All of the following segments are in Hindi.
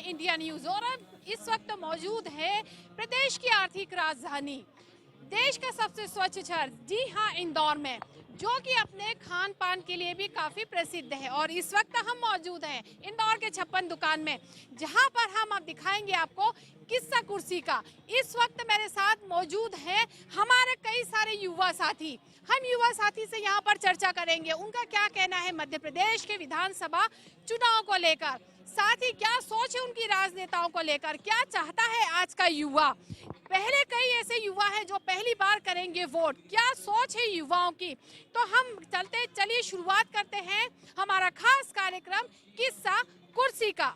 इंडिया न्यूज और अब इस वक्त मौजूद है प्रदेश की आर्थिक राजधानी, देश का सबसे स्वच्छ शहर, जी हाँ, इंदौर में, जो कि अपने खान पान के लिए भी काफी प्रसिद्ध है। और इस वक्त हम मौजूद हैं इंदौर के 56 दुकान में, जहां पर हम अब दिखाएंगे आपको किस्सा कुर्सी का। इस वक्त मेरे साथ मौजूद हैं हमारे कई सारे युवा साथी। हम युवा साथी से यहाँ पर चर्चा करेंगे उनका क्या कहना है मध्य प्रदेश के विधानसभा चुनाव को लेकर, साथ ही क्या सोच है उनकी राजनेताओं को लेकर, क्या चाहता है आज का युवा। पहले कई ऐसे युवा हैं जो पहली बार करेंगे वोट, क्या सोच है युवाओं की। तो हम चलिए शुरुआत करते हैं हमारा खास कार्यक्रम किस्सा कुर्सी का।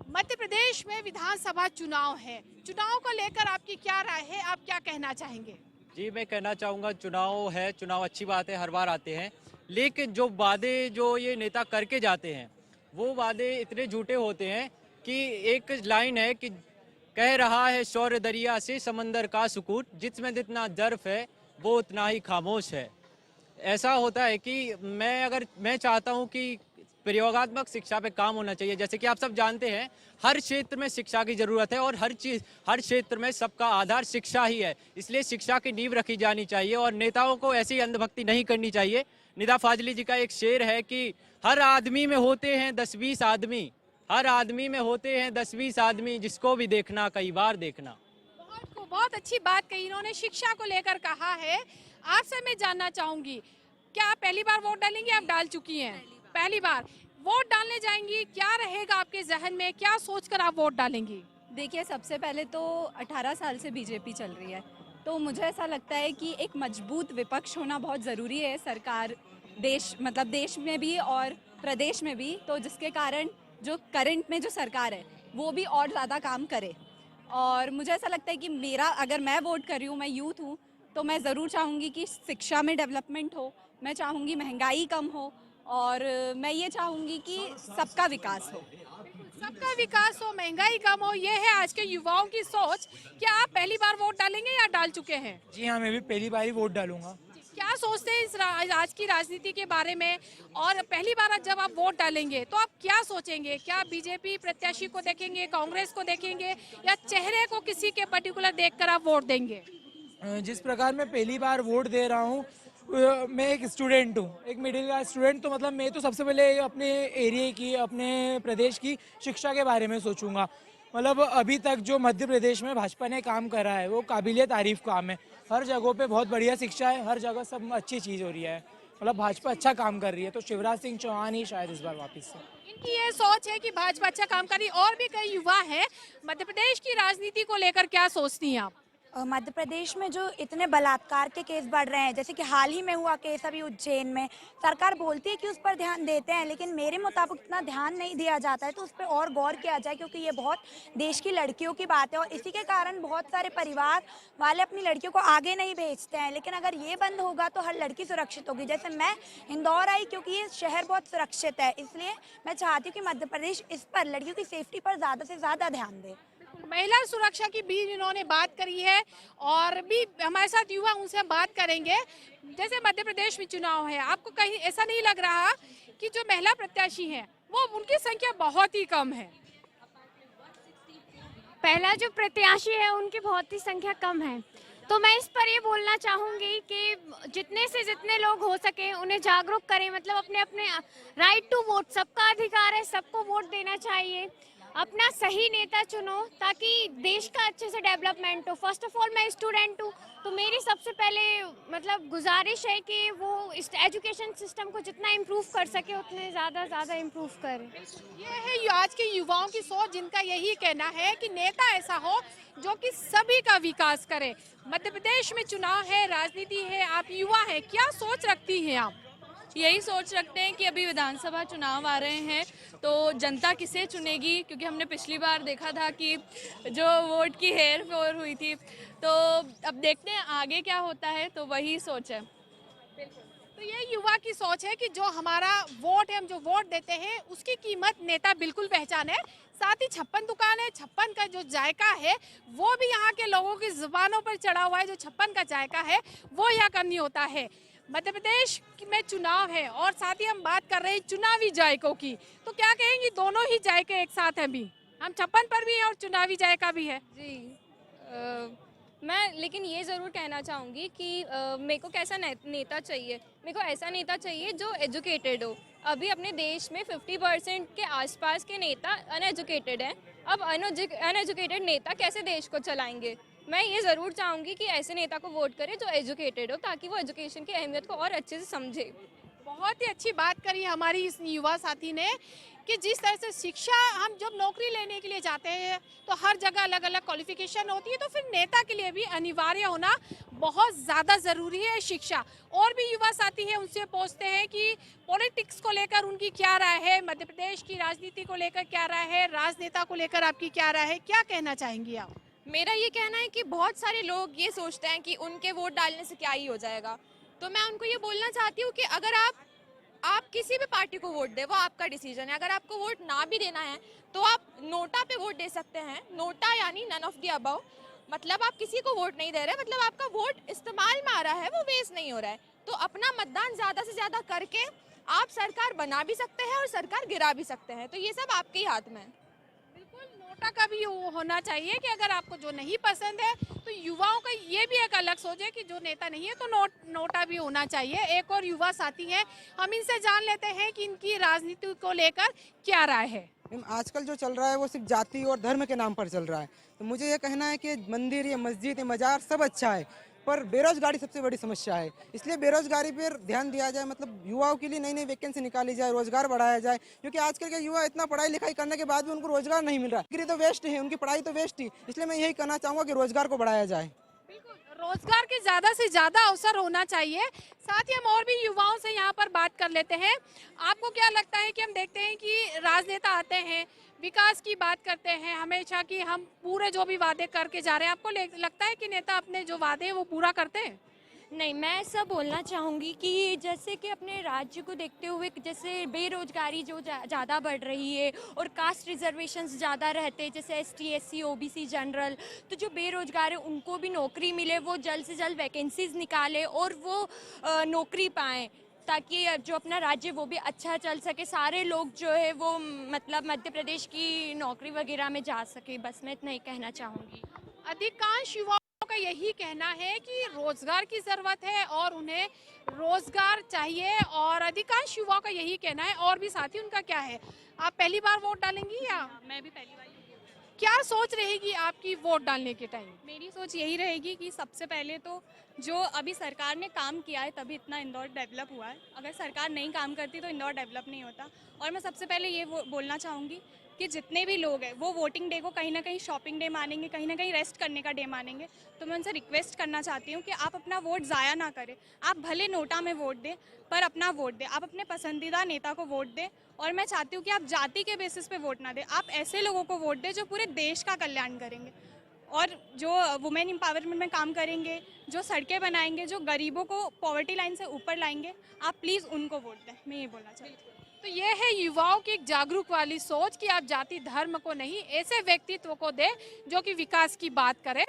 मध्य प्रदेश में विधानसभा चुनाव है, चुनाव को लेकर आपकी क्या राय है, आप क्या कहना चाहेंगे। जी, मैं कहना चाहूँगा चुनाव है, चुनाव अच्छी बात है, हर बार आते हैं, लेकिन जो वादे जो ये नेता करके जाते हैं वो वादे इतने झूठे होते हैं कि एक लाइन है कि कह रहा है शौर्य दरिया से समंदर का सुकून, जिसमें जितना जर्फ है वो उतना ही खामोश है। ऐसा होता है कि मैं चाहता हूँ कि प्रयोगात्मक शिक्षा पे काम होना चाहिए। जैसे कि आप सब जानते हैं हर क्षेत्र में शिक्षा की ज़रूरत है और हर क्षेत्र में सबका आधार शिक्षा ही है, इसलिए शिक्षा की नींव रखी जानी चाहिए और नेताओं को ऐसी अंधभक्ति नहीं करनी चाहिए। निदा फाजली जी का एक शेर है कि हर आदमी में होते हैं 10-20 आदमी, हर आदमी में होते हैं 10-20 आदमी, जिसको भी देखना कई बार देखना। बहुत अच्छी बात कही इन्होंने, शिक्षा को लेकर कहा है। आपसे मैं जानना चाहूंगी, क्या आप पहली बार वोट डालेंगे, आप डाल चुकी हैं? पहली बार वोट डालने जाएंगी, क्या रहेगा आपके जहन में, क्या सोचकर आप वोट डालेंगी? देखिए, सबसे पहले तो 18 साल से बीजेपी चल रही है, तो मुझे ऐसा लगता है कि एक मजबूत विपक्ष होना बहुत ज़रूरी है। सरकार देश में भी और प्रदेश में भी, तो जिसके कारण जो करंट में जो सरकार है वो भी और ज़्यादा काम करे। और मुझे ऐसा लगता है कि अगर मैं वोट कर रही हूँ, मैं यूथ हूँ, तो मैं ज़रूर चाहूँगी कि शिक्षा में डेवलपमेंट हो, मैं चाहूँगी महंगाई कम हो, और मैं ये चाहूँगी कि सबका विकास हो। सबका विकास हो, महंगाई कम हो, ये है आज के युवाओं की सोच। क्या आप पहली बार वोट डालेंगे या डाल चुके हैं? जी हाँ, मैं भी पहली बार ही वोट डालूंगा। क्या सोचते हैं आज की राजनीति के बारे में, और पहली बार जब आप वोट डालेंगे तो आप क्या सोचेंगे? क्या बीजेपी प्रत्याशी को देखेंगे, कांग्रेस को देखेंगे, या चेहरे को किसी के पर्टिकुलर देखकर आप वोट देंगे? जिस प्रकार मैं पहली बार वोट दे रहा हूँ, मैं एक स्टूडेंट हूँ, एक मिडिल क्लास स्टूडेंट, तो मतलब मैं तो सबसे पहले अपने एरिया की, अपने प्रदेश की शिक्षा के बारे में सोचूंगा। मतलब अभी तक जो मध्य प्रदेश में भाजपा ने काम करा है वो काबिलियत तारीफ काम है। हर जगहों पे बहुत बढ़िया शिक्षा है, हर जगह सब अच्छी चीज़ हो रही है, मतलब भाजपा अच्छा काम कर रही है। तो शिवराज सिंह चौहान ही शायद इस बार वापस से। इनकी ये सोच है कि भाजपा अच्छा काम कर रही है। और भी कई युवा हैं, मध्य प्रदेश की राजनीति को लेकर क्या सोचती हैं आप? मध्य प्रदेश में जो इतने बलात्कार के केस बढ़ रहे हैं, जैसे कि हाल ही में हुआ केस अभी उज्जैन में, सरकार बोलती है कि उस पर ध्यान देते हैं, लेकिन मेरे मुताबिक इतना ध्यान नहीं दिया जाता है। तो उस पर और गौर किया जाए, क्योंकि ये बहुत देश की लड़कियों की बात है और इसी के कारण बहुत सारे परिवार वाले अपनी लड़कियों को आगे नहीं भेजते हैं। लेकिन अगर ये बंद होगा तो हर लड़की सुरक्षित होगी। जैसे मैं इंदौर आई क्योंकि ये शहर बहुत सुरक्षित है, इसलिए मैं चाहती हूँ कि मध्य प्रदेश इस पर, लड़कियों की सेफ्टी पर ज़्यादा से ज़्यादा ध्यान दे। महिला सुरक्षा की भी इन्होंने बात करी है, और भी हमारे साथ युवा, उनसे हम बात करेंगे। जैसे मध्य प्रदेश में चुनाव है, आपको कहीं ऐसा नहीं लग रहा कि जो महिला प्रत्याशी हैं वो, उनकी संख्या बहुत ही कम है? पहला जो प्रत्याशी है उनकी बहुत ही संख्या कम है, तो मैं इस पर ये बोलना चाहूँगी कि जितने से जितने लोग हो सके उन्हें जागरूक करें। मतलब अपने अपने राइट टू वोट, सबका अधिकार है, सबको वोट देना चाहिए। अपना सही नेता चुनो ताकि देश का अच्छे से डेवलपमेंट हो। फर्स्ट ऑफ ऑल मैं स्टूडेंट हूँ, तो मेरी सबसे पहले मतलब गुजारिश है कि वो इस एजुकेशन सिस्टम को जितना इम्प्रूव कर सके उतने ज़्यादा इम्प्रूव करें। ये है आज के युवाओं की सोच, जिनका यही कहना है कि नेता ऐसा हो जो कि सभी का विकास करे। मध्य प्रदेश में चुनाव है, राजनीति है, आप युवा हैं, क्या सोच रखती हैं आप? यही सोच रखते हैं कि अभी विधानसभा चुनाव आ रहे हैं, तो जनता किसे चुनेगी, क्योंकि हमने पिछली बार देखा था कि जो वोट की हेर फेर हुई थी। तो अब देखते हैं आगे क्या होता है, तो वही सोच है। तो ये युवा की सोच है कि जो हमारा वोट है, हम जो वोट देते हैं उसकी कीमत नेता बिल्कुल पहचाने। साथ ही 56 दुकान है, 56 का जो जायका है वो भी यहाँ के लोगों की जुबानों पर चढ़ा हुआ है। जो 56 का जायका है वो यहाँ कम नहीं होता है। मध्य प्रदेश में चुनाव है और साथ ही हम बात कर रहे हैं चुनावी जायकों की, तो क्या कहेंगी, दोनों ही जायके एक साथ हैं भी? हम 56 पर भी हैं और चुनावी जायका भी है। जी मैं लेकिन ये ज़रूर कहना चाहूँगी कि मेरे को कैसा नेता चाहिए। मेरे को ऐसा नेता चाहिए जो एजुकेटेड हो। अभी अपने देश में 50% के आसपास के नेता अनएजुकेटेड हैं। अब अनएजुकेटेड नेता कैसे देश को चलाएंगे। मैं ये ज़रूर चाहूँगी कि ऐसे नेता को वोट करें जो एजुकेटेड हो, ताकि वो एजुकेशन की अहमियत को और अच्छे से समझे। बहुत ही अच्छी बात करी हमारी इस युवा साथी ने कि जिस तरह से शिक्षा, हम जब नौकरी लेने के लिए जाते हैं तो हर जगह अलग अलग क्वालिफिकेशन होती है, तो फिर नेता के लिए भी अनिवार्य होना बहुत ज़्यादा ज़रूरी है शिक्षा। और भी युवा साथी हैं, उनसे पूछते हैं कि पॉलिटिक्स को लेकर उनकी क्या राय है, मध्य प्रदेश की राजनीति को लेकर क्या राय है, राजनेता को लेकर आपकी क्या राय है, क्या कहना चाहेंगी आप? मेरा ये कहना है कि बहुत सारे लोग ये सोचते हैं कि उनके वोट डालने से क्या ही हो जाएगा। तो मैं उनको ये बोलना चाहती हूँ कि अगर आप किसी भी पार्टी को वोट दे, वो आपका डिसीजन है। अगर आपको वोट ना भी देना है तो आप नोटा पे वोट दे सकते हैं। नोटा यानी नन ऑफ द अबव, मतलब आप किसी को वोट नहीं दे रहे, मतलब आपका वोट इस्तेमाल में आ रहा है, वो वेस्ट नहीं हो रहा है। तो अपना मतदान ज़्यादा से ज़्यादा करके आप सरकार बना भी सकते हैं और सरकार गिरा भी सकते हैं। तो ये सब आपके ही हाथ में है। बिल्कुल, नोटा का भी होना चाहिए कि अगर आपको जो नहीं पसंद है तो युवाओं का ये भी एक अलग सोच है कि जो नेता नहीं है तो नोटा भी होना चाहिए। एक और युवा साथी हैं, हम इनसे जान लेते हैं कि इनकी राजनीति को लेकर क्या राय है। आजकल जो चल रहा है वो सिर्फ जाति और धर्म के नाम पर चल रहा है। तो मुझे ये कहना है कि मंदिर या मस्जिद या मजार सब अच्छा है, पर बेरोजगारी सबसे बड़ी समस्या है। इसलिए बेरोजगारी पर ध्यान दिया जाए, मतलब युवाओं के लिए नई नई वैकेंसी निकाली जाए, रोजगार बढ़ाया जाए। क्योंकि आजकल के युवा इतना पढ़ाई लिखाई करने के बाद भी उनको रोजगार नहीं मिल रहा। डिग्री तो वेस्ट है, उनकी पढ़ाई तो वेस्ट ही। इसलिए मैं यही कहना चाहूँगा कि रोजगार को बढ़ाया जाए। बिल्कुल, रोजगार के ज़्यादा से ज़्यादा अवसर होना चाहिए। साथ ही हम और भी युवाओं से यहाँ पर बात कर लेते हैं। आपको क्या लगता है कि हम देखते हैं कि राजनेता आते हैं, विकास की बात करते हैं हमेशा कि हम पूरे जो भी वादे करके जा रहे हैं, आपको लगता है कि नेता अपने जो वादे हैं वो पूरा करते हैं? नहीं, मैं ऐसा बोलना चाहूँगी कि जैसे कि अपने राज्य को देखते हुए जैसे बेरोजगारी जो ज़्यादा बढ़ रही है और कास्ट रिजर्वेशंस ज़्यादा रहते हैं, जैसे ST SC OBC जनरल, तो जो बेरोजगार है उनको भी नौकरी मिले, वो जल्द से जल्द वैकेंसीज निकाले और वो नौकरी पाएँ, ताकि जो अपना राज्य वो भी अच्छा चल सके। सारे लोग जो है वो मतलब मध्य प्रदेश की नौकरी वगैरह में जा सके। बस मैं इतना ही कहना चाहूँगी। अधिकांश युवाओं का यही कहना है कि रोजगार की जरूरत है और उन्हें रोजगार चाहिए, और अधिकांश युवाओं का यही कहना है। और भी साथी, उनका क्या है? आप पहली बार वोट डालेंगी या? मैं भी पहली बार। क्या सोच रहेगी आपकी वोट डालने के टाइम? मेरी सोच यही रहेगी कि सबसे पहले तो जो अभी सरकार ने काम किया है तभी इतना इंदौर डेवलप हुआ है। अगर सरकार नहीं काम करती तो इंदौर डेवलप नहीं होता। और मैं सबसे पहले ये बोलना चाहूँगी कि जितने भी लोग हैं वो वोटिंग डे को कहीं ना कहीं शॉपिंग डे मानेंगे, कहीं ना कहीं रेस्ट करने का डे मानेंगे। तो मैं उनसे रिक्वेस्ट करना चाहती हूँ कि आप अपना वोट ज़ाया ना करें। आप भले नोटा में वोट दें, पर अपना वोट दें, आप अपने पसंदीदा नेता को वोट दें। और मैं चाहती हूँ कि आप जाति के बेसिस पे वोट ना दें, आप ऐसे लोगों को वोट दें जो पूरे देश का कल्याण करेंगे और जो वुमेन एम्पावरमेंट में काम करेंगे, जो सड़कें बनाएंगे, जो गरीबों को पॉवर्टी लाइन से ऊपर लाएंगे। आप प्लीज़ उनको वोट दें, मैं ये बोलना चाहती हूँ। तो ये है युवाओं की एक जागरूक वाली सोच कि आप जाति धर्म को नहीं, ऐसे व्यक्तित्व को दे जो कि विकास की बात करें।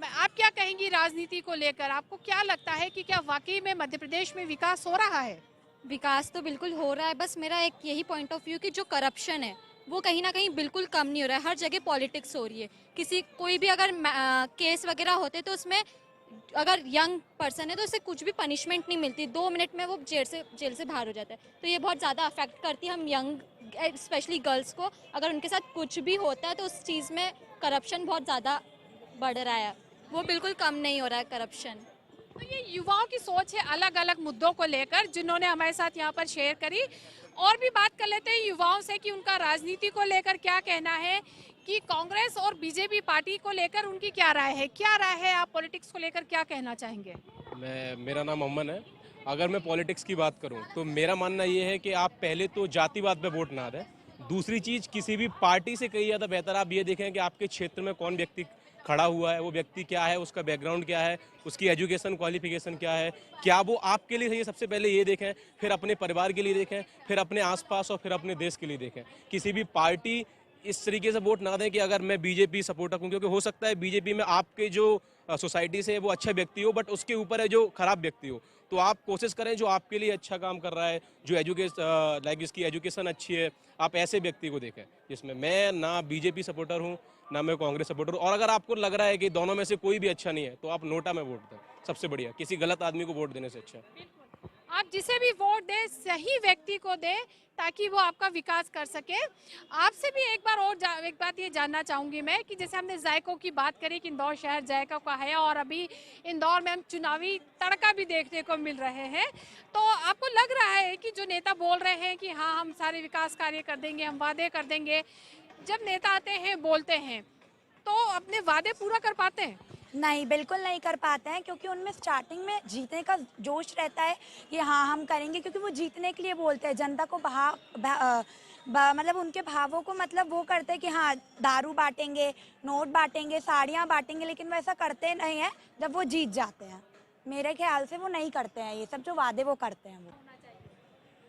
आप क्या कहेंगी राजनीति को लेकर? आपको क्या लगता है कि क्या वाकई में मध्य प्रदेश में विकास हो रहा है? विकास तो बिल्कुल हो रहा है, बस मेरा एक यही पॉइंट ऑफ व्यू कि जो करप्शन है वो कहीं ना कहीं बिल्कुल कम नहीं हो रहा है। हर जगह पॉलिटिक्स हो रही है। कोई भी अगर केस वगैरह होते तो उसमें अगर यंग पर्सन है तो उसे कुछ भी पनिशमेंट नहीं मिलती, 2 मिनट में वो जेल से बाहर हो जाता है। तो ये बहुत ज़्यादा अफेक्ट करती है हम यंग स्पेशली गर्ल्स को। अगर उनके साथ कुछ भी होता है तो उस चीज़ में करप्शन बहुत ज़्यादा बढ़ रहा है, वो बिल्कुल कम नहीं हो रहा है करप्शन। तो ये युवाओं की सोच है अलग अलग मुद्दों को लेकर, जिन्होंने हमारे साथ यहाँ पर शेयर करी। और भी बात कर लेते हैं युवाओं से कि उनका राजनीति को लेकर क्या कहना है, कि कांग्रेस और बीजेपी पार्टी को लेकर उनकी क्या राय है। क्या राय है, आप पॉलिटिक्स को लेकर क्या कहना चाहेंगे? मेरा नाम अमन है। अगर मैं पॉलिटिक्स की बात करूं तो मेरा मानना ये है कि आप पहले तो जातिवाद पे वोट ना दें। दूसरी चीज़, किसी भी पार्टी से कहीं ज़्यादा बेहतर आप ये देखें कि आपके क्षेत्र में कौन व्यक्ति खड़ा हुआ है, वो व्यक्ति क्या है, उसका बैकग्राउंड क्या है, उसकी एजुकेशन क्वालिफिकेशन क्या है, क्या वो आपके लिए सही है। सबसे पहले ये देखें, फिर अपने परिवार के लिए देखें, फिर अपने आसपास और फिर अपने देश के लिए देखें। किसी भी पार्टी इस तरीके से वोट ना दें कि अगर मैं बीजेपी सपोर्टर हूँ, क्योंकि हो सकता है बीजेपी में आपके जो सोसाइटी से वो अच्छा व्यक्ति हो, बट उसके ऊपर है जो खराब व्यक्ति हो। तो आप कोशिश करें जो आपके लिए अच्छा काम कर रहा है, जो लाइक जिसकी एजुकेशन अच्छी है, आप ऐसे व्यक्ति को देखें। जिसमें मैं ना बीजेपी सपोर्टर हूँ ना मैं कांग्रेस सपोर्टर हूँ, और अगर आपको लग रहा है कि दोनों में से कोई भी अच्छा नहीं है तो आप नोटा में वोट दें, सबसे बढ़िया, किसी गलत आदमी को वोट देने से अच्छा। आप जिसे भी वोट दें सही व्यक्ति को दें ताकि वो आपका विकास कर सके। आपसे भी एक बार और एक बात ये जानना चाहूँगी मैं कि जैसे हमने जायकों की बात करी कि इंदौर शहर जायका का है और अभी इंदौर में हम चुनावी तड़का भी देखने को मिल रहे हैं, तो आपको लग रहा है कि जो नेता बोल रहे हैं कि हाँ हम सारे विकास कार्य कर देंगे, हम वादे कर देंगे, जब नेता आते हैं बोलते हैं तो अपने वादे पूरा कर पाते हैं? नहीं, बिल्कुल नहीं कर पाते हैं, क्योंकि उनमें स्टार्टिंग में जीतने का जोश रहता है कि हाँ हम करेंगे, क्योंकि वो जीतने के लिए बोलते हैं। जनता को मतलब उनके भावों को मतलब वो करते हैं कि हाँ दारू बांटेंगे, नोट बांटेंगे, साड़ियाँ बांटेंगे, लेकिन वो ऐसा करते नहीं हैं जब वो जीत जाते हैं। मेरे ख्याल से वो नहीं करते हैं ये सब जो वादे वो करते हैं। वो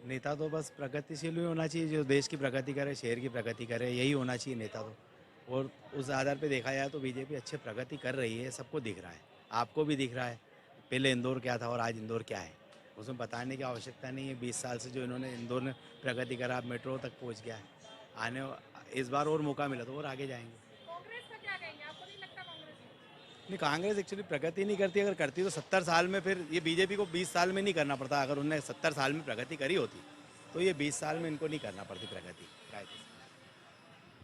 नेता तो बस प्रगतिशील ही होना चाहिए, जो देश की प्रगति करे, शहर की प्रगति करे, यही होना चाहिए नेता तो। और उस आधार पे देखा जाए तो बीजेपी अच्छे प्रगति कर रही है, सबको दिख रहा है, आपको भी दिख रहा है। पहले इंदौर क्या था और आज इंदौर क्या है, उसमें बताने की आवश्यकता नहीं है। 20 साल से जो इन्होंने इंदौर ने प्रगति करा, अब मेट्रो तक पहुंच गया है। इस बार और मौका मिला तो और आगे जाएंगे। कांग्रेस का क्या कहेंगे? आपको नहीं लगता नहीं, कांग्रेस एक्चुअली प्रगति नहीं करती। अगर करती तो 70 साल में, फिर ये बीजेपी को 20 साल में नहीं करना पड़ता। अगर उन्होंने 70 साल में प्रगति करी होती तो ये 20 साल में इनको नहीं करना पड़ती प्रगति।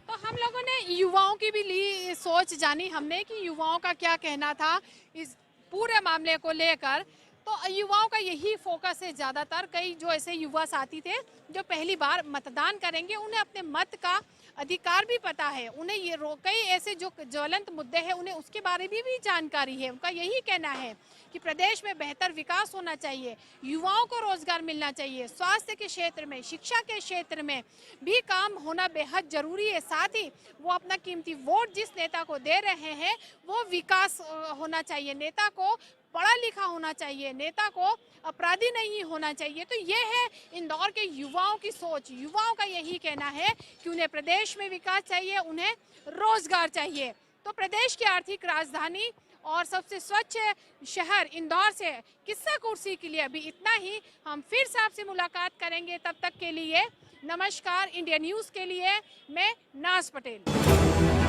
तो हम लोगों ने युवाओं की भी ली सोच जानी हमने कि युवाओं का क्या कहना था इस पूरे मामले को लेकर। तो युवाओं का यही फोकस है ज़्यादातर। कई जो ऐसे युवा साथी थे जो पहली बार मतदान करेंगे, उन्हें अपने मत का अधिकार भी पता है, उन्हें ये कई ऐसे जो ज्वलंत मुद्दे हैं उन्हें उसके बारे में भी जानकारी है। उनका यही कहना है कि प्रदेश में बेहतर विकास होना चाहिए, युवाओं को रोजगार मिलना चाहिए, स्वास्थ्य के क्षेत्र में, शिक्षा के क्षेत्र में भी काम होना बेहद जरूरी है। साथ ही वो अपना कीमती वोट जिस नेता को दे रहे हैं वो विकास होना चाहिए, नेता को पढ़ा लिखा होना चाहिए, नेता को अपराधी नहीं होना चाहिए। तो ये है इंदौर के युवाओं की सोच। युवाओं का यही कहना है कि उन्हें प्रदेश में विकास चाहिए, उन्हें रोजगार चाहिए। तो प्रदेश की आर्थिक राजधानी और सबसे स्वच्छ शहर इंदौर से किस्सा कुर्सी के लिए अभी इतना ही। हम फिर से आपसे मुलाकात करेंगे, तब तक के लिए नमस्कार। इंडिया न्यूज़ के लिए मैं नाज पटेल।